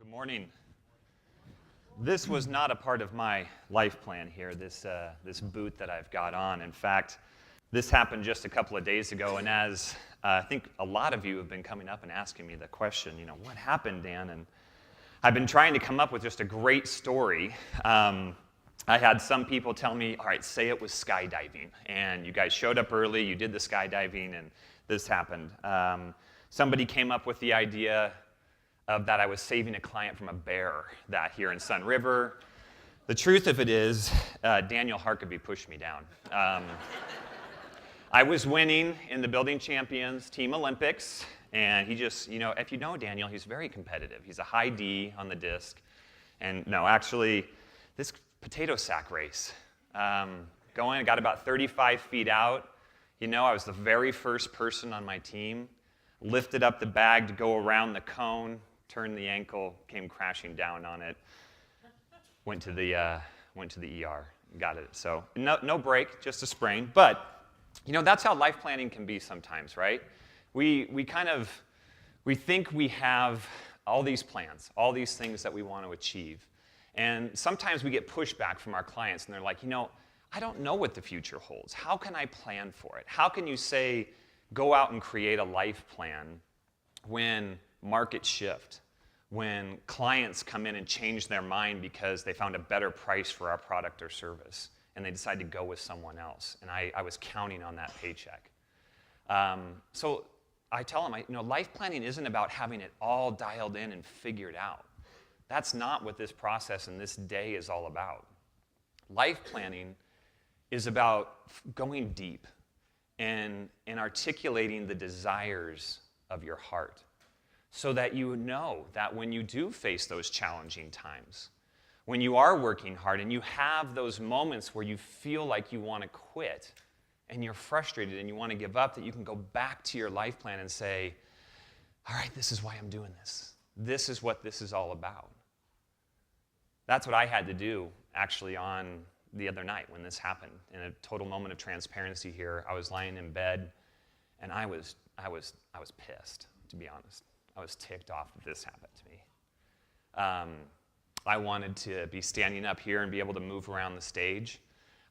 Good morning. This was not a part of my life plan here, this boot that I've got on. In fact, this happened just a couple of days ago, and as I think a lot of you have been coming up and asking me the question, what happened, Dan? And I've been trying to come up with just a great story. I had some people tell me, all right, say it was skydiving, and you guys showed up early, you did the skydiving, and this happened. Somebody came up with the idea of that I was saving a client from a bear that here in Sun River. The truth of it is, Daniel Harkavy pushed me down. I was winning in the Building Champions Team Olympics, and he just, if you know Daniel, he's very competitive. He's a high D on the disc. And no, actually, this potato sack race, I got about 35 feet out. I was the very first person on my team, lifted up the bag to go around the cone, turned the ankle, came crashing down on it, went to the ER, got it. So no break, just a sprain. But that's how life planning can be sometimes, right? We think we have all these plans, all these things that we want to achieve, and sometimes we get pushback from our clients, and they're like, I don't know what the future holds. How can I plan for it? How can you say go out and create a life plan when markets shift, when clients come in and change their mind because they found a better price for our product or service and they decide to go with someone else, and I was counting on that paycheck. So I tell them, life planning isn't about having it all dialed in and figured out. That's not what this process and this day is all about. Life planning is about going deep and articulating the desires of your heart so that you know that when you do face those challenging times, when you are working hard and you have those moments where you feel like you want to quit and you're frustrated and you want to give up, that you can go back to your life plan and say, all right, this is why I'm doing this. This is what this is all about. That's what I had to do actually on the other night when this happened. In a total moment of transparency here, I was lying in bed and I was pissed, to be honest. I was ticked off that this happened to me. I wanted to be standing up here and be able to move around the stage.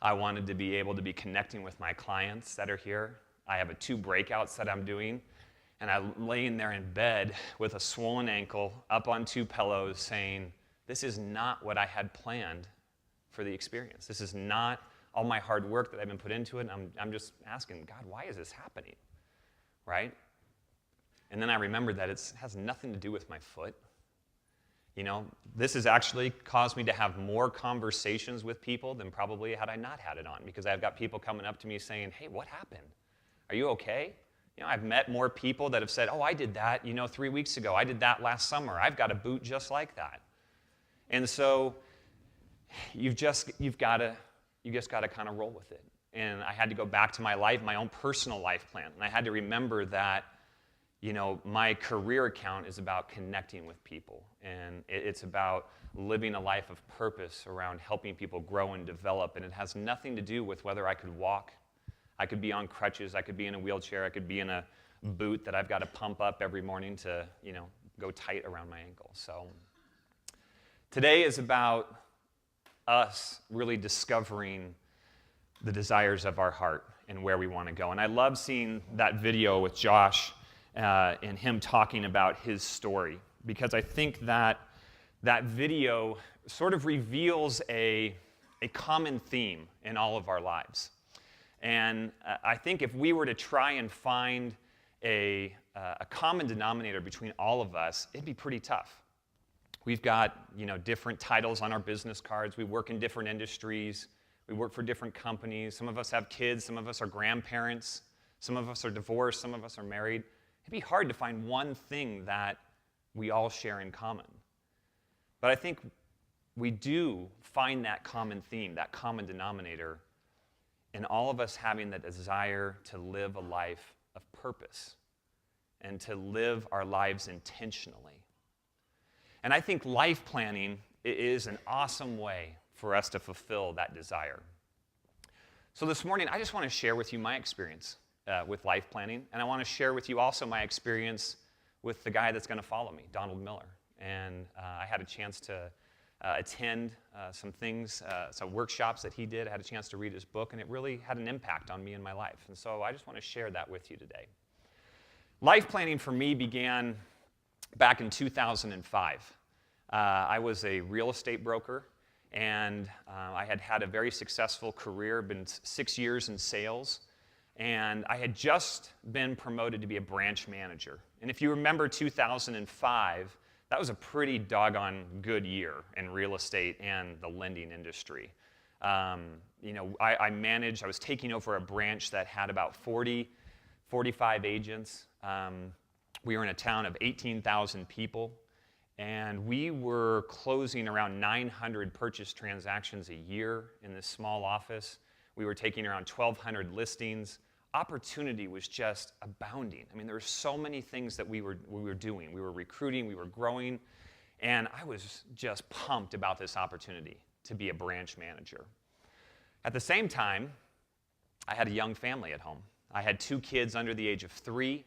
I wanted to be able to be connecting with my clients that are here. I have 2 breakouts that I'm doing, and I'm laying there in bed with a swollen ankle up on 2 pillows saying, this is not what I had planned for the experience. This is not all my hard work that I've been put into it. And I'm just asking, God, why is this happening? Right? And then I remembered that it has nothing to do with my foot. This has actually caused me to have more conversations with people than probably had I not had it on, because I've got people coming up to me saying, hey, what happened? Are you okay? I've met more people that have said, oh, I did that, 3 weeks ago. I did that last summer. I've got a boot just like that. And so you just got to kind of roll with it. And I had to go back to my own personal life plan. And I had to remember that, my career account is about connecting with people. And it's about living a life of purpose around helping people grow and develop. And it has nothing to do with whether I could walk. I could be on crutches. I could be in a wheelchair. I could be in a boot that I've got to pump up every morning to, go tight around my ankle. So today is about us really discovering the desires of our heart and where we want to go. And I love seeing that video with Josh and him talking about his story, because I think that video sort of reveals a common theme in all of our lives. And I think if we were to try and find a common denominator between all of us, it'd be pretty tough. We've got, different titles on our business cards. We work in different industries. We work for different companies. Some of us have kids. Some of us are grandparents. Some of us are divorced. Some of us are married. It'd be hard to find one thing that we all share in common. But I think we do find that common theme, that common denominator, in all of us having the desire to live a life of purpose and to live our lives intentionally. And I think life planning is an awesome way for us to fulfill that desire. So this morning, I just want to share with you my experience with life planning, and I want to share with you also my experience with the guy that's going to follow me, Donald Miller. and I had a chance to attend some things, some workshops that he did. I had a chance to read his book, and it really had an impact on me and my life. And so I just want to share that with you today. Life planning for me began back in 2005. I was a real estate broker, and I had had a very successful career, been 6 years in sales, and I had just been promoted to be a branch manager. And if you remember 2005, that was a pretty doggone good year in real estate and the lending industry. I was taking over a branch that had about 45 agents. We were in a town of 18,000 people, and we were closing around 900 purchase transactions a year in this small office. We were taking around 1,200 listings. Opportunity was just abounding. I mean, there were so many things that we were doing. We were recruiting, we were growing, and I was just pumped about this opportunity to be a branch manager. At the same time, I had a young family at home. I had 2 kids under the age of 3.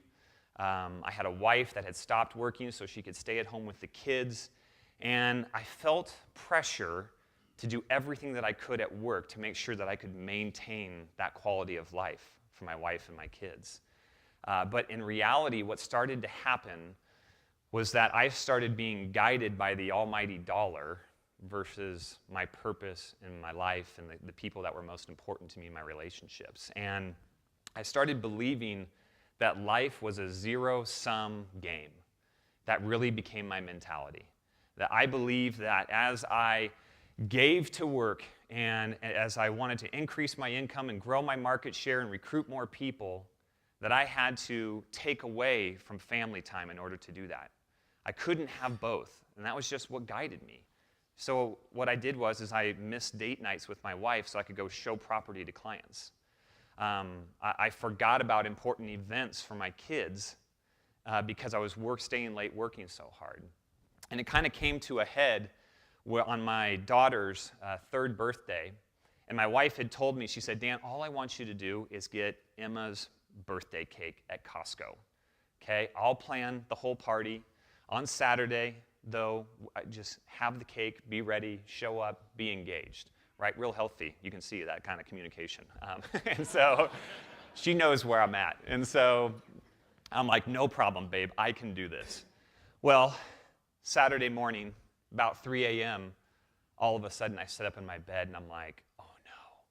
I had a wife that had stopped working so she could stay at home with the kids, and I felt pressure to do everything that I could at work to make sure that I could maintain that quality of life for my wife and my kids. But in reality, what started to happen was that I started being guided by the almighty dollar versus my purpose in my life and the people that were most important to me in my relationships. And I started believing that life was a zero-sum game. That really became my mentality. That I believed that as I gave to work and as I wanted to increase my income and grow my market share and recruit more people, that I had to take away from family time in order to do that. I couldn't have both, and that was just what guided me. So what I did was I missed date nights with my wife so I could go show property to clients. I forgot about important events for my kids because I was staying late working so hard. And it kind of came to a head on my daughter's 3rd birthday, and my wife had told me, she said, Dan, all I want you to do is get Emma's birthday cake at Costco. Okay, I'll plan the whole party. On Saturday, though, just have the cake, be ready, show up, be engaged. Right, real healthy. You can see that kind of communication. And so she knows where I'm at. And so I'm like, no problem, babe, I can do this. Well, Saturday morning, about 3 a.m., all of a sudden I sit up in my bed and I'm like, oh no.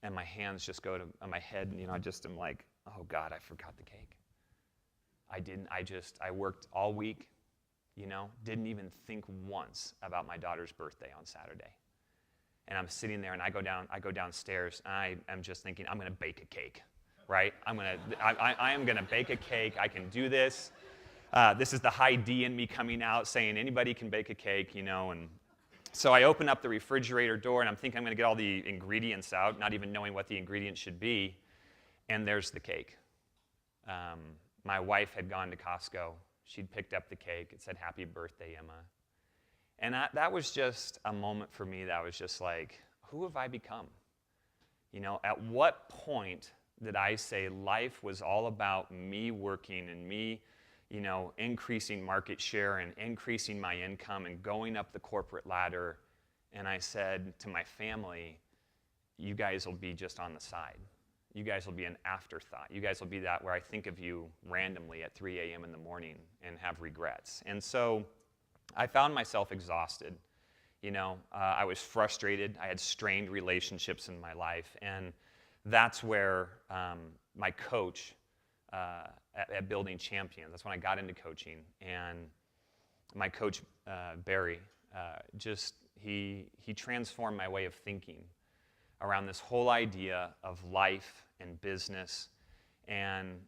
And my hands just go to my head and I just am like, oh God, I forgot the cake. I worked all week, didn't even think once about my daughter's birthday on Saturday. And I'm sitting there and I go downstairs and I am just thinking, I'm gonna bake a cake, right? I am gonna bake a cake, I can do this. This is the high D in me coming out saying anybody can bake a cake, and so I open up the refrigerator door and I'm thinking I'm gonna get all the ingredients out, not even knowing what the ingredients should be, and there's the cake. My wife had gone to Costco, she'd picked up the cake, it said, happy birthday, Emma. And that was just a moment for me that was just like, who have I become? At what point did I say life was all about me working and me, increasing market share and increasing my income and going up the corporate ladder? And I said to my family, you guys will be just on the side. You guys will be an afterthought. You guys will be that where I think of you randomly at 3 a.m. in the morning and have regrets. And so I found myself exhausted. I was frustrated. I had strained relationships in my life. And that's where my coach at Building Champions, that's when I got into coaching. And my coach, Barry, he transformed my way of thinking around this whole idea of life and business. And,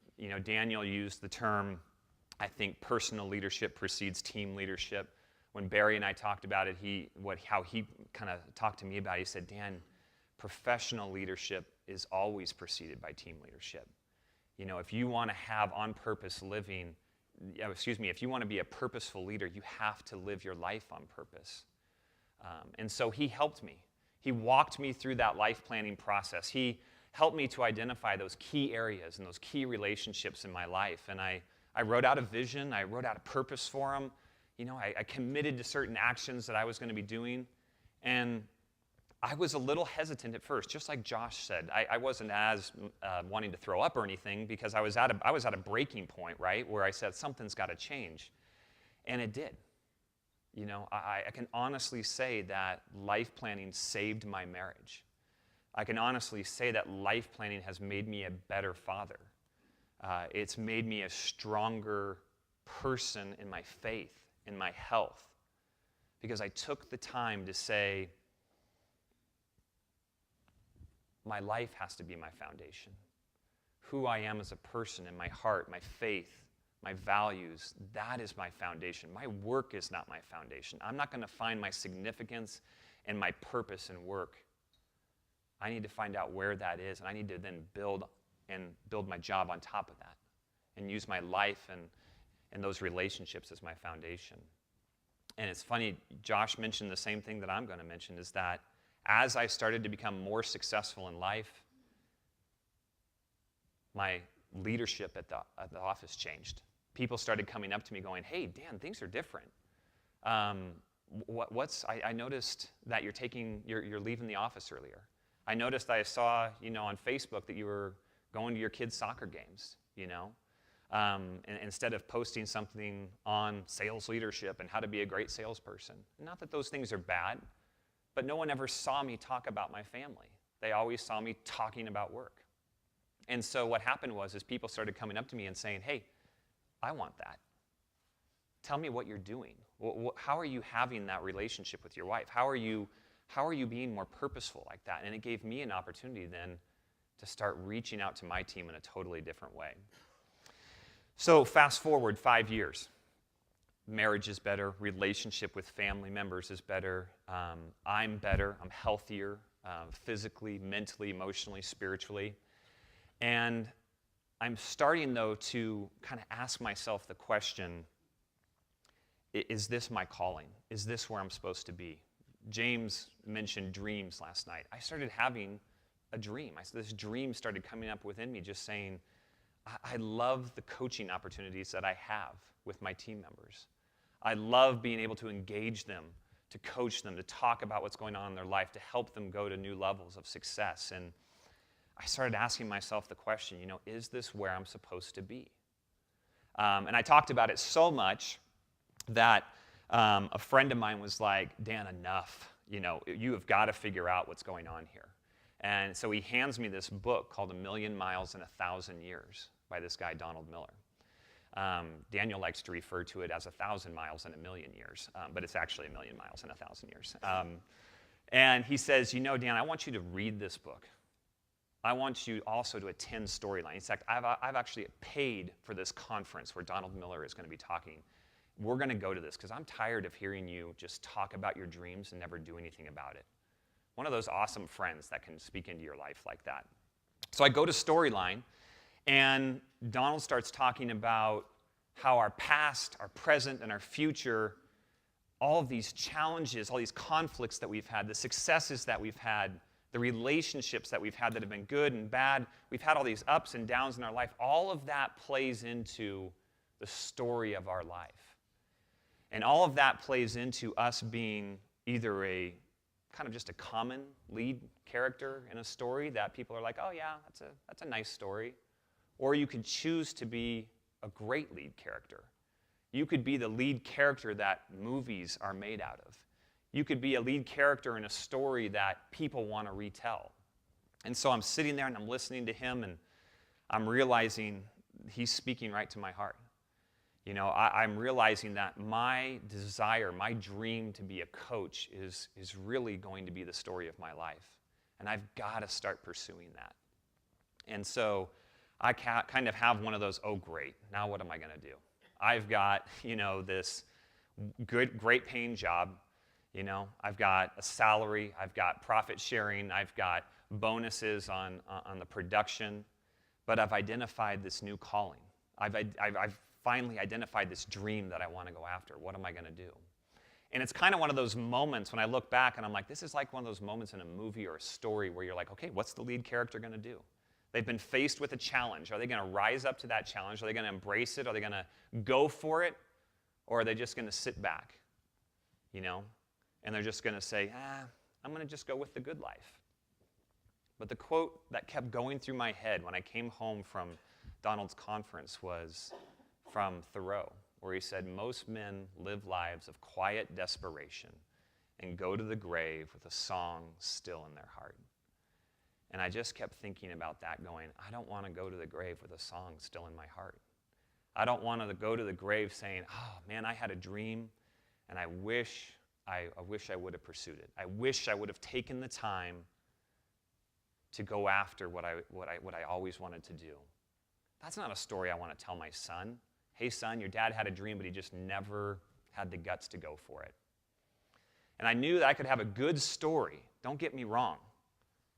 Daniel used the term, I think, personal leadership precedes team leadership. When Barry and I talked about it, how he kind of talked to me about it, he said, Dan, professional leadership is always preceded by team leadership. If you want to have on-purpose living, if you want to be a purposeful leader, you have to live your life on purpose. And so he helped me. He walked me through that life planning process. He helped me to identify those key areas and those key relationships in my life. And I wrote out a vision. I wrote out a purpose for them. I committed to certain actions that I was going to be doing, and I was a little hesitant at first, just like Josh said. I wasn't as wanting to throw up or anything because I was at a breaking point, right, where I said something's got to change, and it did. I can honestly say that life planning saved my marriage. I can honestly say that life planning has made me a better father. It's made me a stronger person in my faith, in my health, because I took the time to say, my life has to be my foundation. Who I am as a person in my heart, my faith, my values, that is my foundation. My work is not my foundation. I'm not going to find my significance and my purpose in work. I need to find out where that is, and I need to then build my job on top of that and use my life and those relationships as my foundation. And it's funny, Josh mentioned the same thing that I'm going to mention, is that as I started to become more successful in life, my leadership at the office changed. People started coming up to me going, "Hey, Dan, things are different. I noticed that you're leaving the office earlier. I noticed I saw, on Facebook that you were going to your kids' soccer games, and instead of posting something on sales leadership and how to be a great salesperson. Not that those things are bad, but no one ever saw me talk about my family. They always saw me talking about work. And so what happened was people started coming up to me and saying, "Hey, I want that. Tell me what you're doing. How are you having that relationship with your wife? How are you being more purposeful like that?" And it gave me an opportunity then to start reaching out to my team in a totally different way. So fast forward 5 years. Marriage is better. Relationship with family members is better. I'm better. I'm healthier physically, mentally, emotionally, spiritually. And I'm starting, though, to kind of ask myself the question, is this my calling? Is this where I'm supposed to be? James mentioned dreams last night. I started having a dream. This dream started coming up within me, just saying, I love the coaching opportunities that I have with my team members. I love being able to engage them, to coach them, to talk about what's going on in their life, to help them go to new levels of success. And I started asking myself the question, is this where I'm supposed to be? And I talked about it so much that a friend of mine was like, "Dan, enough. You have got to figure out what's going on here." And so he hands me this book called A Million Miles in 1,000 Years by this guy, Donald Miller. Daniel likes to refer to it as 1,000 miles in a million years, but it's actually 1,000,000 miles in 1,000 years. And he says, Dan, I want you to read this book. I want you also to attend Storyline. In fact, I've actually paid for this conference where Donald Miller is going to be talking. We're going to go to this because I'm tired of hearing you just talk about your dreams and never do anything about it. One of those awesome friends that can speak into your life like that. So I go to Storyline, and Donald starts talking about how our past, our present, and our future, all of these challenges, all these conflicts that we've had, the successes that we've had, the relationships that we've had that have been good and bad, we've had all these ups and downs in our life, all of that plays into the story of our life. And all of that plays into us being either a kind of just a common lead character in a story that people are like, "Oh yeah, that's a nice story." Or you could choose to be a great lead character. You could be the lead character that movies are made out of. You could be a lead character in a story that people want to retell. And so I'm sitting there and I'm listening to him, and I'm realizing he's speaking right to my heart. I'm realizing that my desire, my dream to be a coach is really going to be the story of my life. And I've got to start pursuing that. And so I kind of have one of those, oh, great, now what am I going to do? I've got, this great paying job. I've got a salary. I've got profit sharing. I've got bonuses on the production. But I've identified this new calling. I've finally identified this dream that I want to go after. What am I going to do? And it's kind of one of those moments when I look back and I'm like, this is like one of those moments in a movie or a story where you're like, okay, what's the lead character going to do? They've been faced with a challenge. Are they going to rise up to that challenge? Are they going to embrace it? Are they going to go for it? Or are they just going to sit back, and they're just going to say, I'm going to just go with the good life? But the quote that kept going through my head when I came home from Donald's conference was from Thoreau, where he said, most men live lives of quiet desperation and go to the grave with a song still in their heart. And I just kept thinking about that, going, I don't want to go to the grave with a song still in my heart. I don't want to go to the grave saying, oh man, I had a dream, and I wish I would have pursued it. I wish I would have taken the time to go after what I always wanted to do. That's not a story I want to tell my son. Hey son, your dad had a dream, but he just never had the guts to go for it. And I knew that I could have a good story. Don't get me wrong,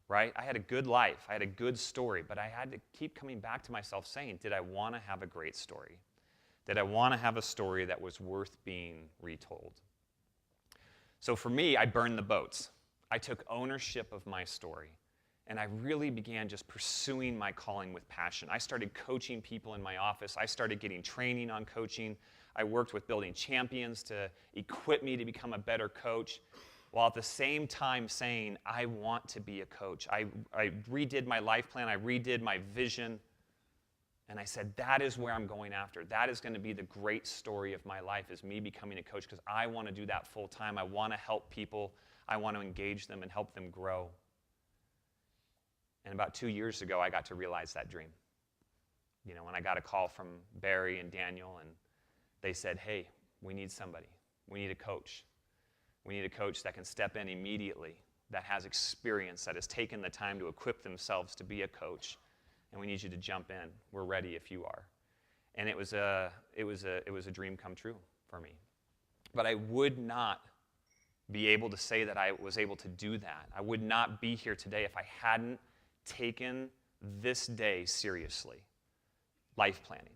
right? I had a good life. I had a good story, but I had to keep coming back to myself saying, did I want to have a great story? Did I want to have a story that was worth being retold? So for me, I burned the boats. I took ownership of my story. And I really began just pursuing my calling with passion. I started coaching people in my office. I started getting training on coaching. I worked with Building Champions to equip me to become a better coach, while at the same time saying, I want to be a coach. I redid my life plan. I redid my vision. And I said, that is where I'm going after. That is going to be the great story of my life, is me becoming a coach, because I want to do that full time. I want to help people. I want to engage them and help them grow. And about 2 years ago, I got to realize that dream. When I got a call from Barry and Daniel, and they said, hey, we need somebody. We need a coach. We need a coach that can step in immediately, that has experience, that has taken the time to equip themselves to be a coach. And we need you to jump in. We're ready if you are. And it was a dream come true for me. But I would not be able to say that I was able to do that. I would not be here today if I hadn't taken this day seriously. Life planning.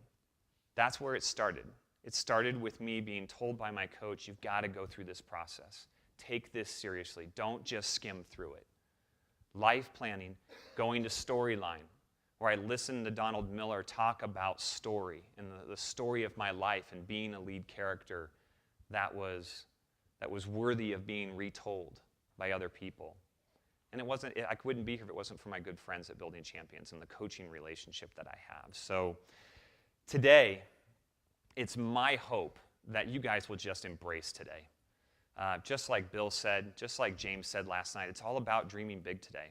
That's where it started. It started with me being told by my coach, you've got to go through this process. Take this seriously. Don't just skim through it. Life planning, going to Storyline, where I listened to Donald Miller talk about story and the story of my life and being a lead character that was worthy of being retold by other people. And I wouldn't be here if it wasn't for my good friends at Building Champions and the coaching relationship that I have. So today, it's my hope that you guys will just embrace today. Just like Bill said, just like James said last night, it's all about dreaming big today.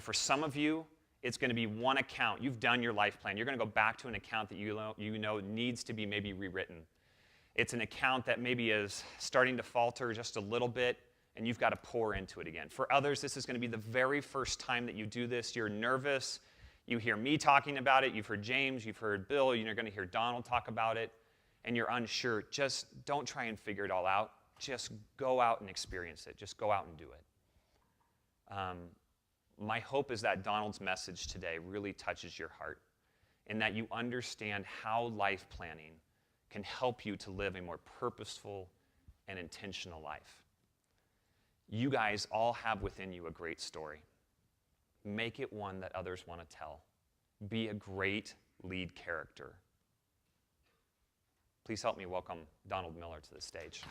For some of you, it's going to be one account. You've done your life plan. You're going to go back to an account that you know needs to be maybe rewritten. It's an account that maybe is starting to falter just a little bit, and you've got to pour into it again. For others, this is going to be the very first time that you do this. You're nervous. You hear me talking about it. You've heard James. You've heard Bill. You're going to hear Donald talk about it, and you're unsure. Just don't try and figure it all out. Just go out and experience it. Just go out and do it. My hope is that Donald's message today really touches your heart, and that you understand how life planning can help you to live a more purposeful and intentional life. You guys all have within you a great story. Make it one that others want to tell. Be a great lead character. Please help me welcome Donald Miller to the stage.